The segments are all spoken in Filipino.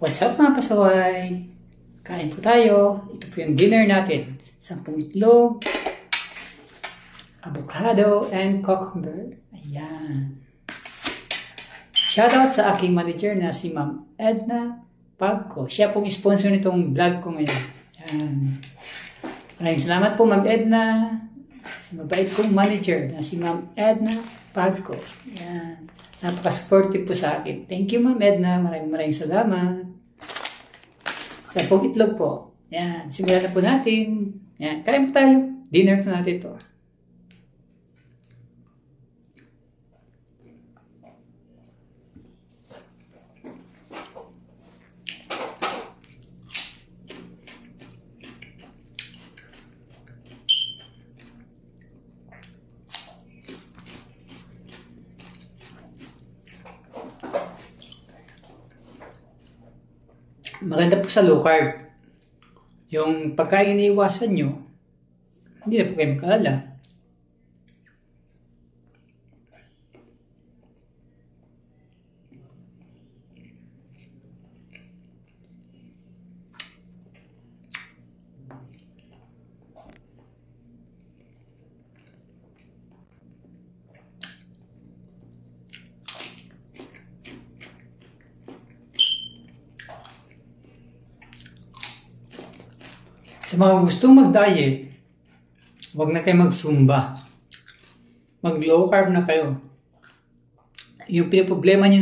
What's up mga pasaway? Kain po tayo. Ito po yung dinner natin. 10 itlog, avocado, and cucumber. Ayan. Shoutout sa aking manager na si Ma'am Edna Pagco. Siya pong sponsor nitong vlog ko ngayon. Ayan. Maraming salamat po Ma'am Edna. Sa mabait kong manager na si Ma'am Edna Pagco. Ayan. Napaka-supportive po sa akin. Thank you Ma'am Edna. Maraming salamat. Sa pong itlog po. Yan. Simulan na po natin. Yan. Kain po tayo. Dinner po natin ito. Maganda po sa low carb. Yung pagkain na iwasan nyo, hindi na po kayo magkalala. Sa mga gustong mag-diet, huwag na kayo mag-zumba. Mag-low carb na kayo. Yung pinoproblema nyo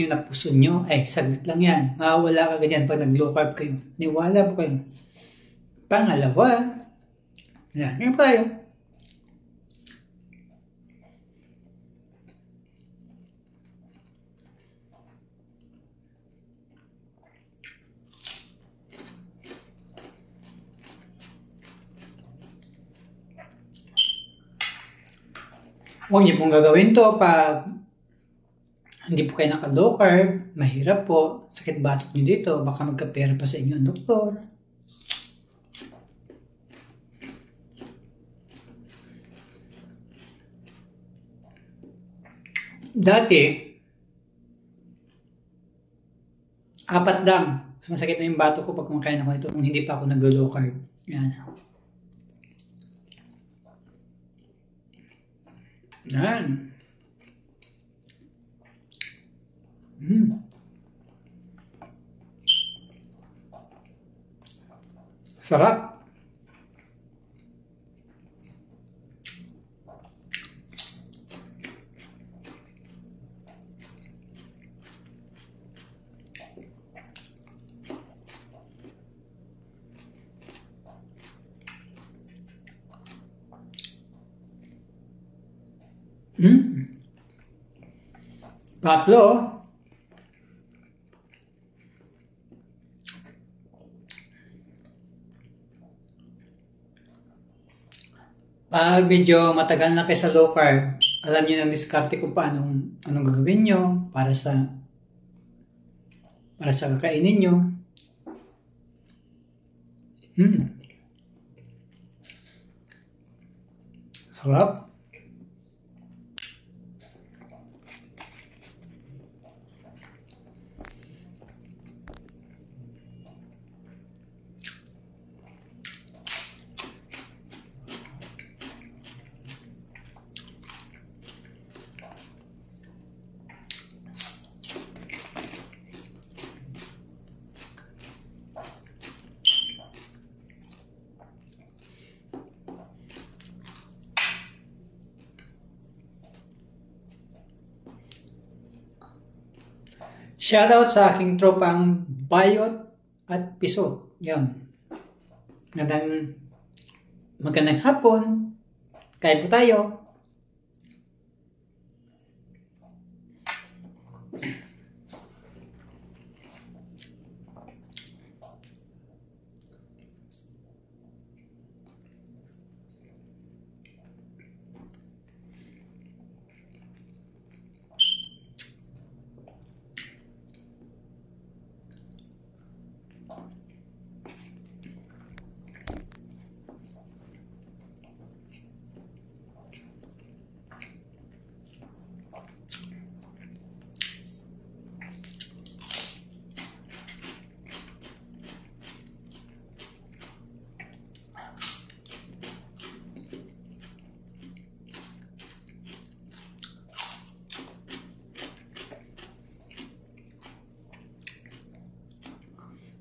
na puso nyo, ay saglit lang yan. Mawawala ka ganyan pag nag-low carb kayo. Niwala po kayo. Pangalawa, yan, ngayon tayo. Huwag niyo pong gagawin to pag hindi po kayo naka-low carb, mahirap po, sakit batok niyo dito, baka magka-pera pa sa inyo ang doktor. Dati, 4 lang, sumasakit na yung batok ko pag kumakain ako ito kung hindi pa ako nag-low carb. Yan. Yan. Sarap. Tatlo. Pag medyo matagal na kayo sa low carb, alam niyo ng diskarte kung anong gagawin niyo para sa kakainin niyo. Sarap. Shoutout sa aking tropang Bayot at Pisot. Yan. Magandang hapon. Kain po tayo.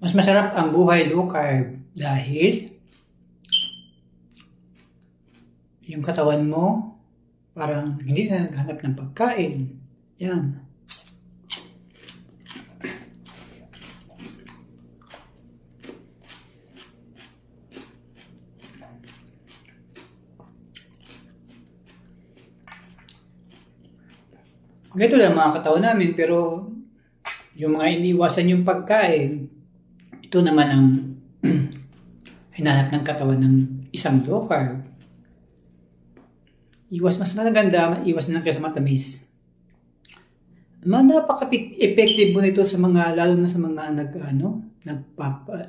Mas masarap ang buhay low carb dahil yung katawan mo parang hindi na naghanap ng pagkain. Yan. Ganito lang mga katawan namin, pero yung mga iniiwasan yung pagkain, ito naman ang hinanap ng katawan ng isang low carb. Iwas mas maganda, iwas na lang kaysa matamis. Napaka-effective mo nito sa mga, lalo na sa mga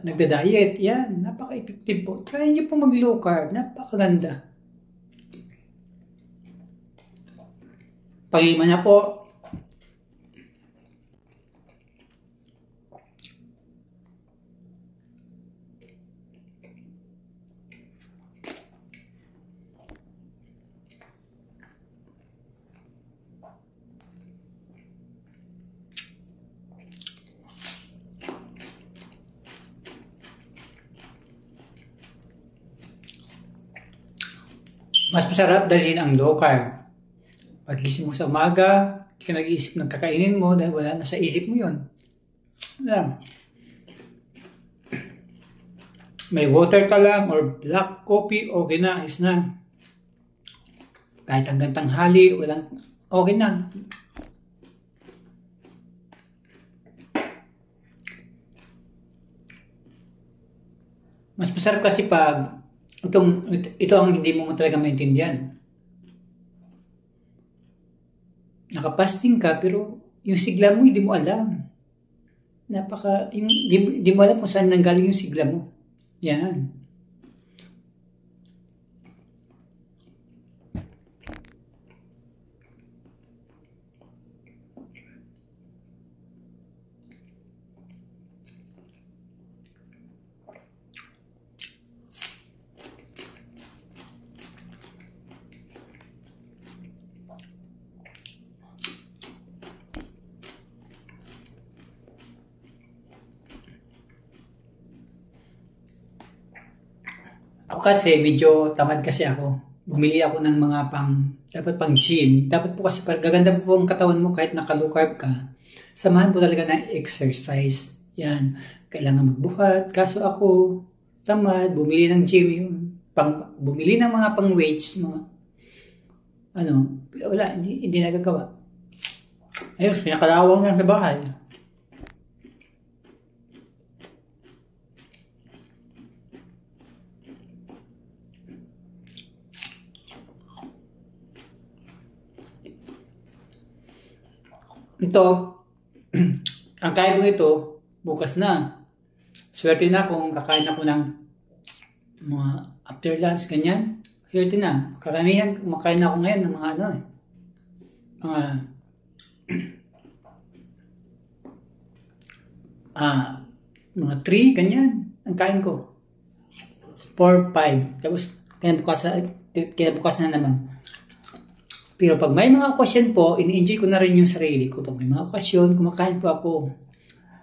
nagda-diet. Yan, napaka-effective po. Try nyo po mag-low carb, napakaganda. Pag-iman na po. Mas masarap dalhin ang low carb. Paggising mo sa umaga, hindi ka nag-iisip ng kakainin mo dahil wala na sa isip mo yun. Lang. May water ka lang or black coffee, okay na, ayos na. Kahit hanggang tanghali, okay na. Mas masarap kasi pag ito ang hindi mo talaga maintindihan. Nakapasting ka pero yung sigla mo hindi mo alam. Hindi mo alam kung saan nanggaling yung sigla mo. Yan. Ako kasi medyo tamad kasi ako. Bumili ako ng mga dapat pang gym. Dapat po kasi gaganda po ang katawan mo kahit naka-low carb ka. Samahan po talaga ng exercise. Yan. Kailangan magbuhat. Kaso ako, tamad, bumili ng gym yun. Bumili ng mga pang weights, wala, hindi nagagawa. Ayun, pinakalawang lang sa bahay. Ito, ang kaya ko ito, bukas na. Swerte na kung kakain ako ng mga after lunch, ganyan. Swerte na. Karamihan, kumakain ako ngayon ng mga mga 3, ganyan. Ang kain ko. 4, 5. Tapos, kinabukas na naman. Pero pag may mga okasyon po, ini-enjoy ko na rin yung sarili ko. Pag may mga okasyon, kumakain po ako.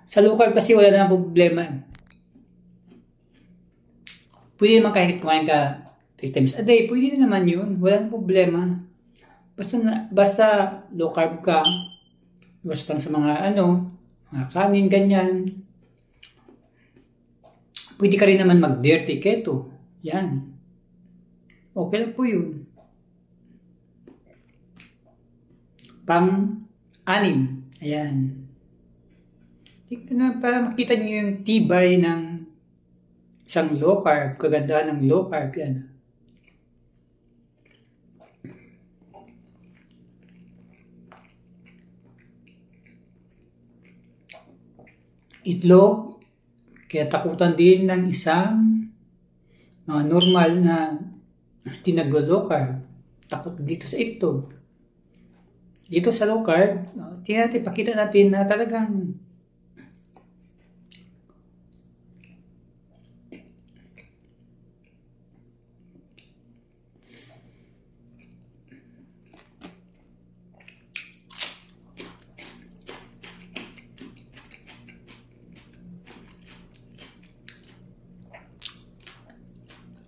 Sa low carb kasi wala na problema. Pwede naman kahit kumain ka 3 times a day, pwede na naman yun. Wala na problema. Basta low carb ka, basta lang sa mga mga kanin, ganyan. Pwede ka rin naman mag-dirty keto. Yan. Okay lang po yun. Pang-6. Ayan. Para makita niyo yung tibay ng isang low carb, kagandahan ng low carb. Yan. Itlog, kaya takutan din ng isang mga normal na tinag-low carb. Takot dito sa itlog. Dito sa low carb, pakita natin na talagang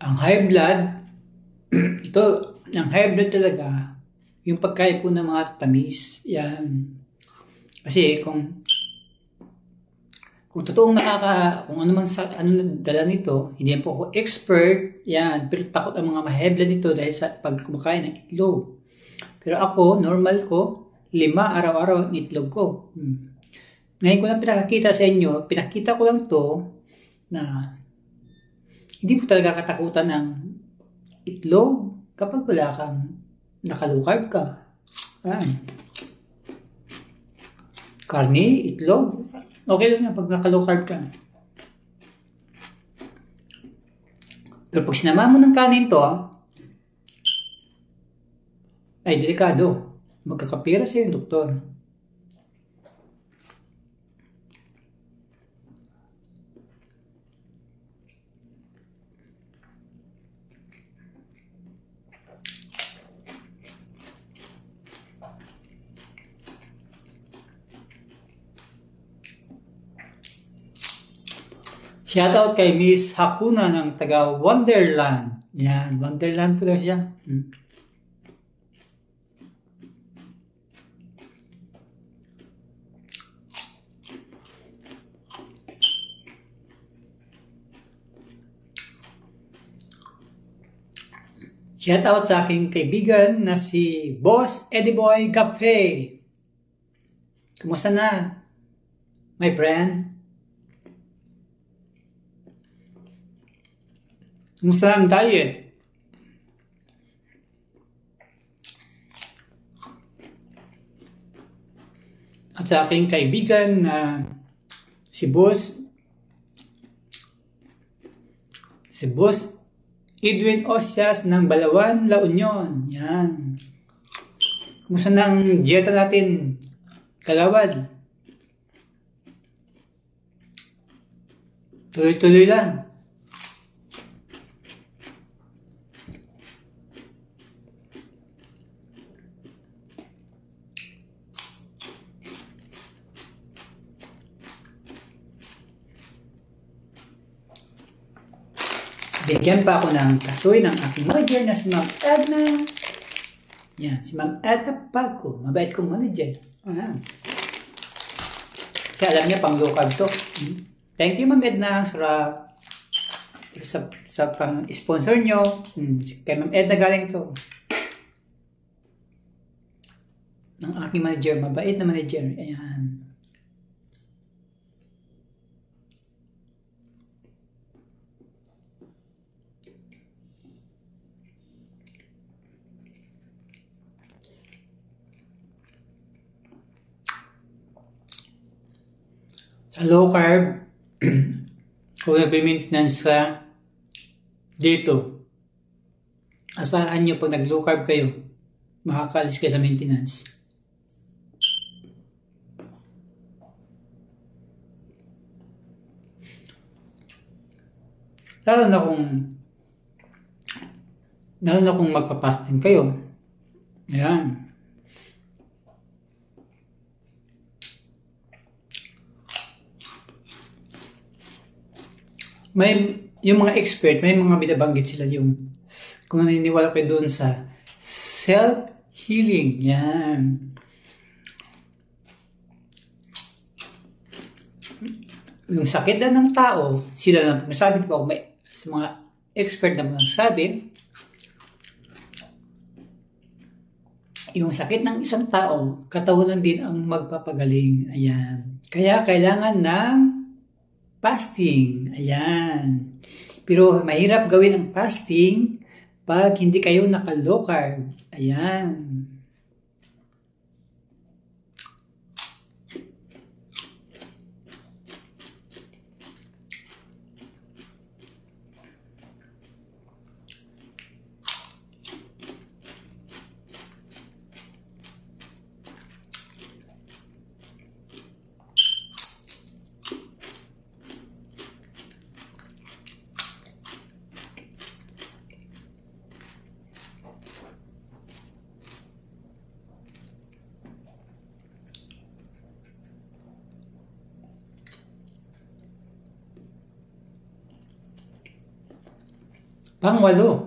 Ang high blood, ito, ang high blood talaga, yung pagkain po ng mga tamis, yan. Kasi kung totoong kung ano man dala nito, hindi po ako expert, yan, pero takot ang mga high blood nito dahil sa pag kumakain ng itlog. Pero ako, normal ko, 5 araw-araw ang itlog ko. Ngayon ko lang pinakita ko lang to na hindi po talaga katakutan ng itlog kapag wala kang naka-low carb ka. Karne, itlog, okay lang yan pag naka-low carb ka. Pero pag sinama mo ng kanin to, ay delikado. Magkakapira siya yung doktor. Shoutout kay Miss Hakuna ng taga Wonderland. Yan, Wonderland po daw siya. Shoutout sa aking kaibigan na si Boss Eddie Boy Cafe. Kumusta na, my friend? Kumusta ang diet? At sa aking kaibigan na si Boss Edwin Osias ng Balawan, La Union. Yan. Kumusta na ang dieta natin, kalawad? Tuloy-tuloy lang. Bigyan pa ako ng kasoy ng aking manager na si Ma'am Edna. Yan, si Ma'am Edna Pagko. Mabait kong manager. Kaya alam niya, pang low carb to. Thank you, Ma'am Edna, sa pang-sponsor nyo. Kay Ma'am Edna galing to. Ng aking manager, mabait na manager. Ayan. Sa low carb, kung nag-maintenance ka dito, asahan nyo pag nag-low carb kayo, makakaalis kayo sa maintenance. Lalo na kung magpa-fasting kayo. Ayan. Yung mga expert, may mga binabanggit sila yung kung naniniwala kayo doon sa self-healing. Yan. Yung sakit na ng tao, sila lang masabi po, may sa mga expert na magsabi, yung sakit ng isang tao, katawan lang din ang magpapagaling. Ayan. Kaya kailangan ng fasting. Ayan. Pero mahirap gawin ang fasting pag hindi kayo naka-low carb. Ayan. Pang-8.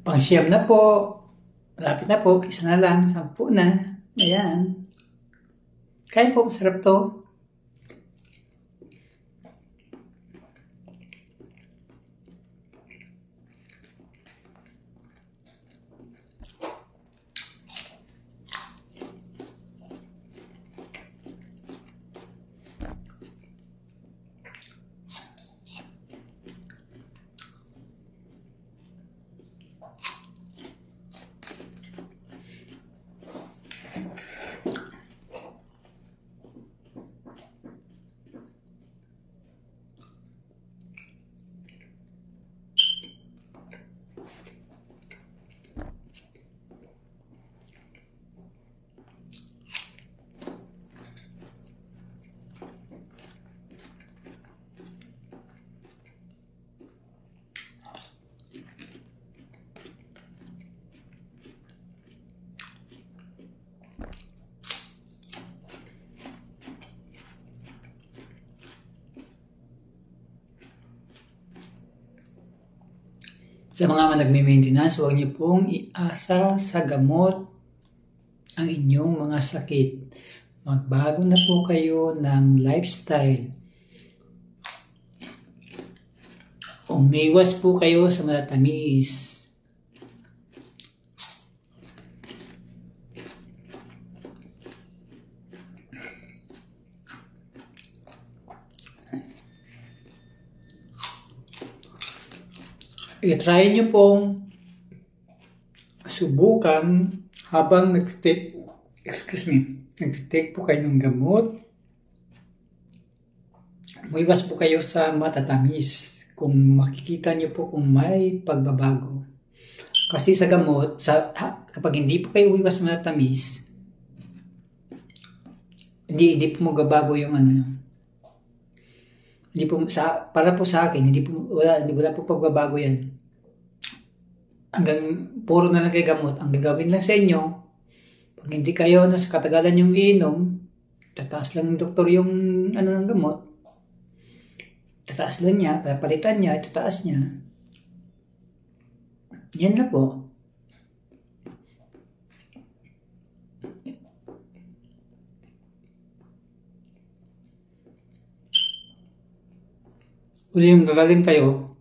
Pang-siyam na po. Malapit na po. Isa na lang. 10 na. Ayan. Kain po. Masarap to. Sa mga nagme-maintenance, huwag niyo pong iasa sa gamot ang inyong mga sakit. Magbago na po kayo ng lifestyle. Umiwas po kayo sa matatamis. I-try nyo pong subukan habang nag-take po kayo ng gamot. Umiwas po kayo sa matatamis kung makikita nyo po kung may pagbabago. Kasi sa gamot, kapag hindi po kayo umiwas sa matatamis, hindi po magbabago yung hindi po para po sa akin, wala po pagbabago yan. Hanggang puro na lang kayo gamot. Ang gagawin lang sa inyo, pag hindi kayo sa katagalan yung iinom, tataas lang ng doktor yung ng gamot. Tataas lang niya, papalitan niya, tataas niya. Yan na po. Kung yung gagaling kayo,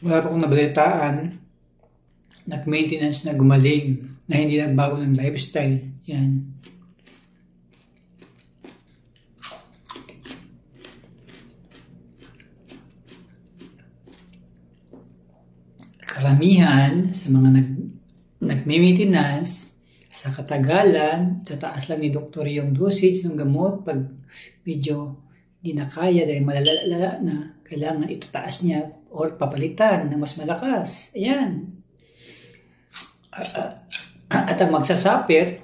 Wala pa akong nabalitaan nag-maintenance na gumaling na hindi nagbago ng lifestyle. Yan. Karamihan sa mga nag-maintenance sa katagalan, tataas lang ni doktor yung dosage ng gamot pag medyo hindi na kaya dahil malalala na kailangan itataas niya or papalitan ng mas malakas. Ayan. At ang magsasuffer,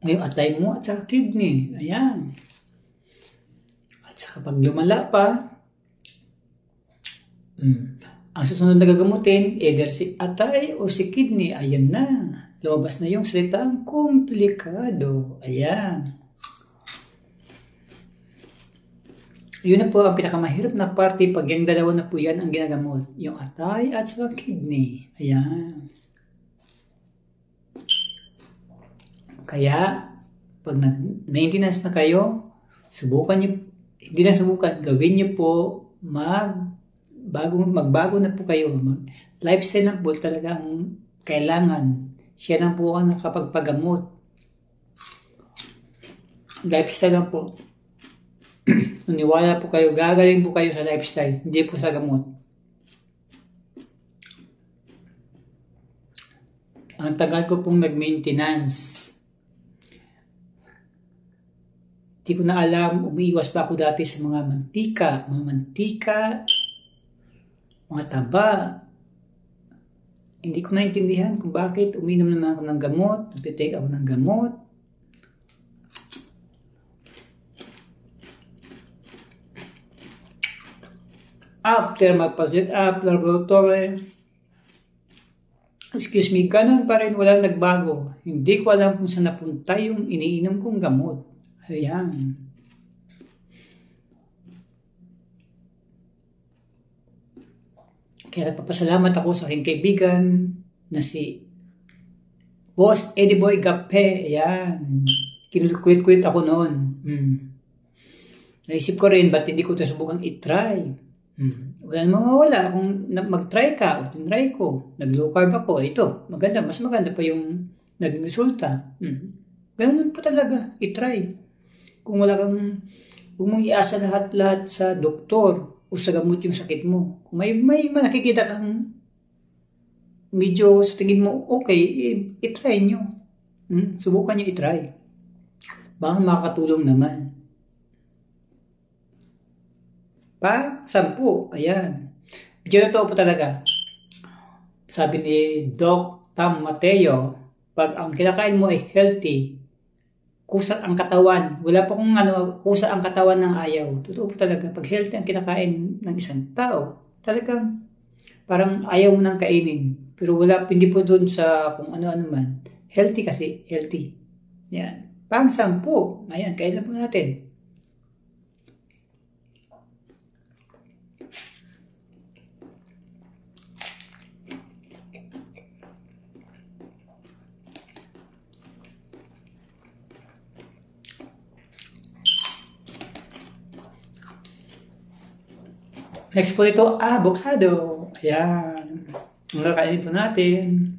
yung atay mo at sa kidney. Ayan. At saka pag lumala pa, ang susunod na gagamutin, either si atay or si kidney. Ayan na. Lumabas na yung salitang komplikado. Ayan. Yun na po ang pinakamahirap na parte pag yung dalawa na po yan ang ginagamot. Yung atay at sa kidney. Ayan. Kaya, pag maintenance na kayo, subukan nyo, hindi na subukan, gawin nyo po, magbago na po kayo. Lifestyle na po talaga ang kailangan. Siya lang po ang nakapagpagamot. Lifestyle lang po. Naniwala po kayo, gagaling po kayo sa lifestyle, hindi po sa gamot. Ang tagal ko pong nag-maintenance. Hindi ko na alam, umiiwas pa ako dati sa mga mantika, mga taba. Hindi ko naintindihan kung bakit uminom naman ako ng gamot, nagtitake ako ng gamot. After magpa-check up, laboratory, excuse me, ganun pa rin, walang nagbago. Hindi ko alam kung saan napunta yung iniinom kong gamot. Ayan. Kaya nagpapasalamat ako sa aking kaibigan na si Boss Eddie Boy Gape. Ayan. Kinukwit-kwit ako noon. Naisip ko rin, ba't hindi ko ito subukang itry? Wala namang mawala kung mag-try ka o tinry ko. Nag-low carb ako. Ito, maganda. Mas maganda pa yung naging resulta. Ganun po talaga. I-try. Kung wala kang, kung mong iasa lahat-lahat sa doktor o sa gamot yung sakit mo. Kung may nakikita kang medyo sa tingin mo, okay, i-try nyo. Subukan nyo i-try. Baka makakatulong naman. 10. Ayan. Medyo totoo po talaga. Sabi ni Doc Tam Mateo, pag ang kinakain mo ay healthy, kusa ang katawan. Wala pa kung kusa ang katawan ng ayaw. Totoo po talaga. Pag healthy ang kinakain ng isang tao, talagang parang ayaw mo nang kainin. Pero hindi po dun sa kung ano-ano man. Healthy kasi, healthy. Yan. 10. Ayan, kain na po natin. Next po ito, avocado. Ayan. Nakakainin po natin.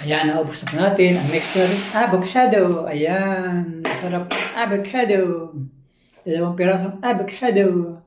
Ayan, naubos na po natin. Ang next po natin, avocado. Ayan, masarap avocado. 2 pirasong avocado.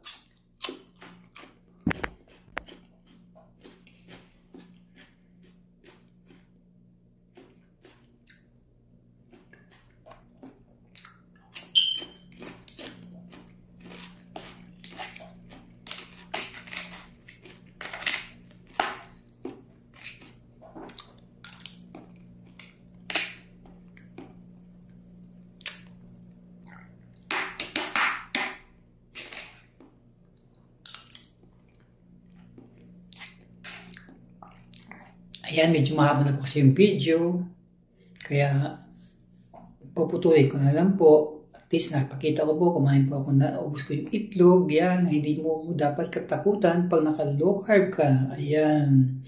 Ayan, medyo mahaba na po kasi yung video. Kaya, puputuloy ko na lang po. At least napakita ko po, kumain po ako na, ubos ko yung itlog. Yan, hindi mo dapat katakutan pag naka-low carb ka. Ayan.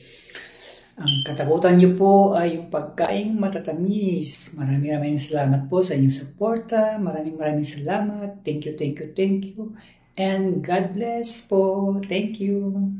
Ang katakutan nyo po ay yung pagkain matatamis. Maraming salamat po sa inyong suporta. Maraming salamat. Thank you. And God bless po. Thank you.